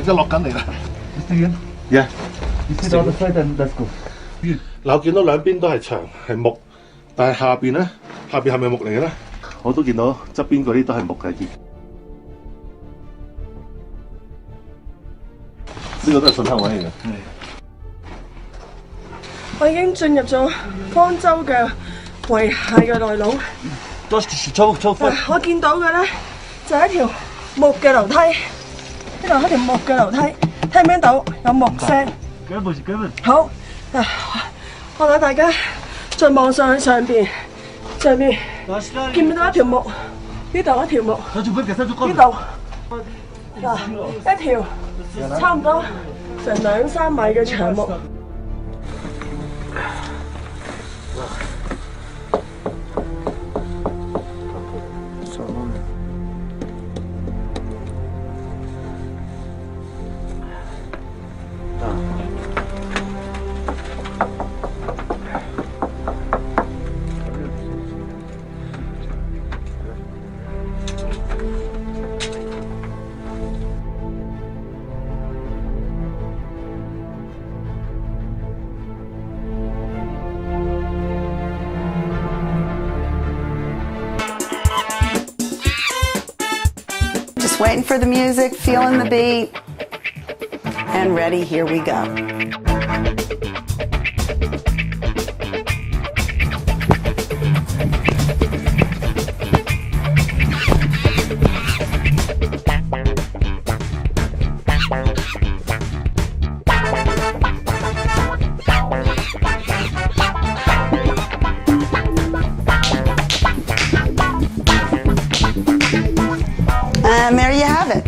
即係落緊嚟啦。Yeah. You sit on the side and let's go. 嗱，我見到兩邊都係牆係木，但係下邊咧，下邊係咪木嚟嘅咧？我都見到側邊嗰啲都係木嘅。呢個都係信號位嚟嘅。我已經進入咗方舟嘅遺骸嘅內陸。我見到嘅咧就係一條木嘅樓梯，呢度係一條木嘅樓梯，聽唔聽到有木聲？好，我帶大家再望上去上邊，見唔見到一條木？呢度一條木，呢度嗱一條差唔多成2-3米嘅長木。Just waiting for the music, feeling the beat, and ready, here we go. And there you have it.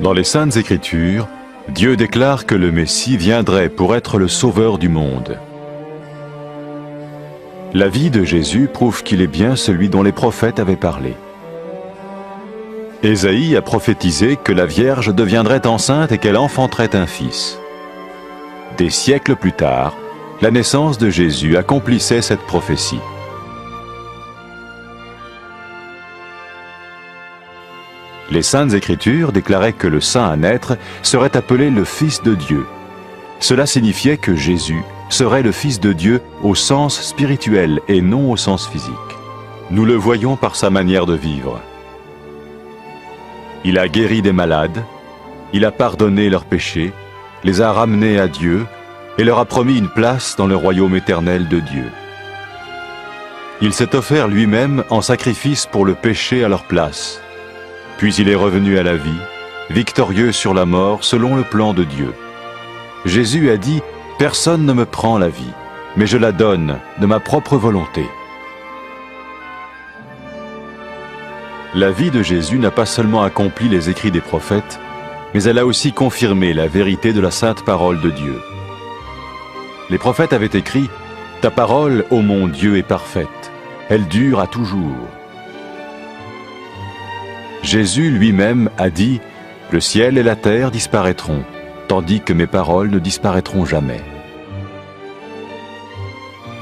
Dans les Saintes Écritures, Dieu déclare que le Messie viendrait pour être le sauveur du monde. La vie de Jésus prouve qu'il est bien celui dont les prophètes avaient parlé. Ésaïe a prophétisé que la Vierge deviendrait enceinte et qu'elle enfanterait un fils. Des siècles plus tard, la naissance de Jésus accomplissait cette prophétie. Les Saintes Écritures déclaraient que le saint à naître serait appelé le Fils de Dieu. Cela signifiait que Jésus serait le Fils de Dieu au sens spirituel et non au sens physique. Nous le voyons par sa manière de vivre. Il a guéri des malades, il a pardonné leurs péchés, les a ramenés à Dieu et leur a promis une place dans le royaume éternel de Dieu. Il s'est offert lui-même en sacrifice pour le péché à leur place. Puis il est revenu à la vie, victorieux sur la mort selon le plan de Dieu. Jésus a dit « Personne ne me prend la vie, mais je la donne de ma propre volonté. » La vie de Jésus n'a pas seulement accompli les écrits des prophètes, mais elle a aussi confirmé la vérité de la sainte parole de Dieu. Les prophètes avaient écrit « Ta parole, ô mon Dieu, est parfaite, elle dure à toujours. » Jésus lui-même a dit « Le ciel et la terre disparaîtront, tandis que mes paroles ne disparaîtront jamais. »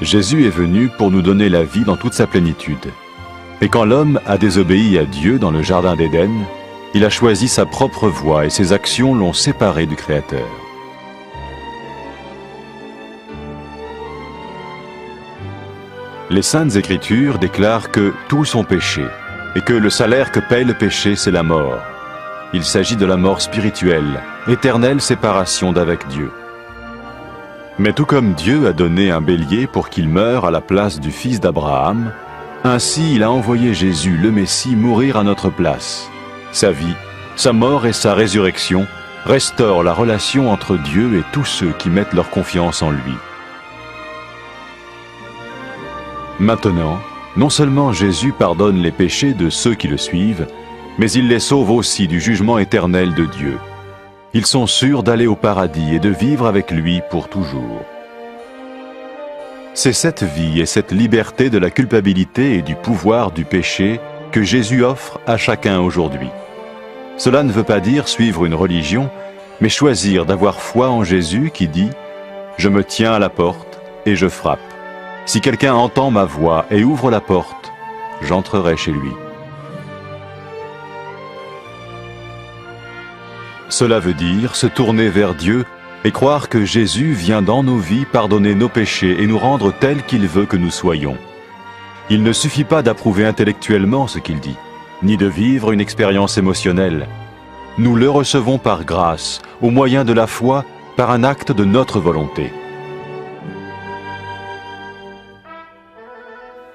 Jésus est venu pour nous donner la vie dans toute sa plénitude. Et quand l'homme a désobéi à Dieu dans le jardin d'Éden, il a choisi sa propre voie et ses actions l'ont séparé du Créateur. Les Saintes Écritures déclarent que tous sont péchés et que le salaire que paye le péché, c'est la mort. Il s'agit de la mort spirituelle, éternelle séparation d'avec Dieu. Mais tout comme Dieu a donné un bélier pour qu'il meure à la place du fils d'Abraham, ainsi il a envoyé Jésus, le Messie, mourir à notre place. Sa vie, sa mort et sa résurrection restaurent la relation entre Dieu et tous ceux qui mettent leur confiance en lui. Maintenant, non seulement Jésus pardonne les péchés de ceux qui le suivent, mais il les sauve aussi du jugement éternel de Dieu. Ils sont sûrs d'aller au paradis et de vivre avec lui pour toujours. C'est cette vie et cette liberté de la culpabilité et du pouvoir du péché que Jésus offre à chacun aujourd'hui. Cela ne veut pas dire suivre une religion, mais choisir d'avoir foi en Jésus qui dit « Je me tiens à la porte et je frappe. Si quelqu'un entend ma voix et ouvre la porte, j'entrerai chez lui. » Cela veut dire se tourner vers Dieu et croire que Jésus vient dans nos vies pardonner nos péchés et nous rendre tels qu'il veut que nous soyons. Il ne suffit pas d'approuver intellectuellement ce qu'il dit, ni de vivre une expérience émotionnelle. Nous le recevons par grâce, au moyen de la foi, par un acte de notre volonté.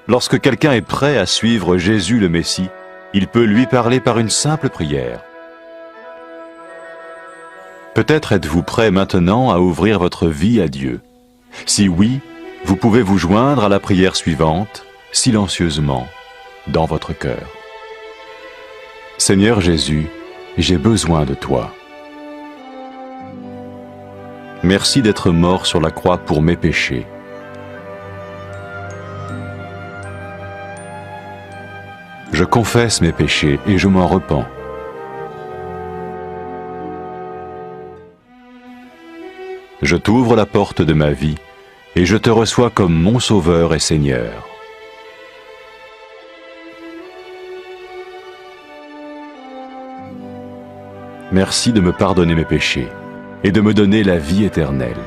Lorsque quelqu'un est prêt à suivre Jésus le Messie, il peut lui parler par une simple prière. Peut-être êtes-vous prêt maintenant à ouvrir votre vie à Dieu. Si oui, vous pouvez vous joindre à la prière suivante, silencieusement, dans votre cœur. Seigneur Jésus, j'ai besoin de toi. Merci d'être mort sur la croix pour mes péchés. Je confesse mes péchés et je m'en repens. Je t'ouvre la porte de ma vie et je te reçois comme mon Sauveur et Seigneur. Merci de me pardonner mes péchés et de me donner la vie éternelle.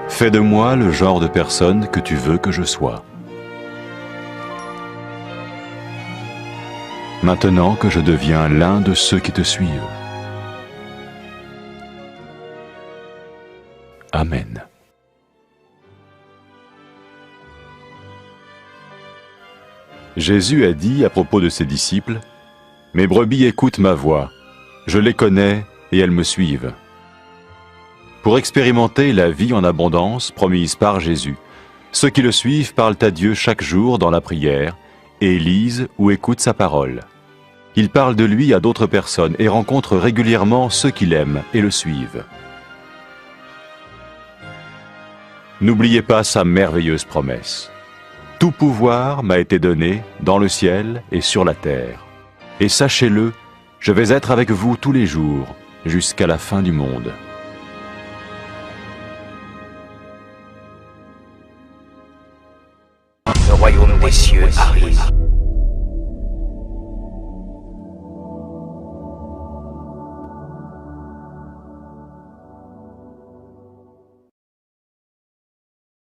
Fais de moi le genre de personne que tu veux que je sois. Maintenant que je deviens l'un de ceux qui te suivent. Amen. Jésus a dit à propos de ses disciples, « Mes brebis écoutent ma voix, je les connais et elles me suivent. » Pour expérimenter la vie en abondance promise par Jésus, ceux qui le suivent parlent à Dieu chaque jour dans la prière et lisent ou écoutent sa parole. Ils parlent de lui à d'autres personnes et rencontrent régulièrement ceux qui l'aiment et le suivent. n'oubliez pas sa merveilleuse promesse. Tout pouvoir m'a été donné dans le ciel et sur la terre. Et sachez-le, je vais être avec vous tous les jours, jusqu'à la fin du monde. Le royaume des cieux arrive.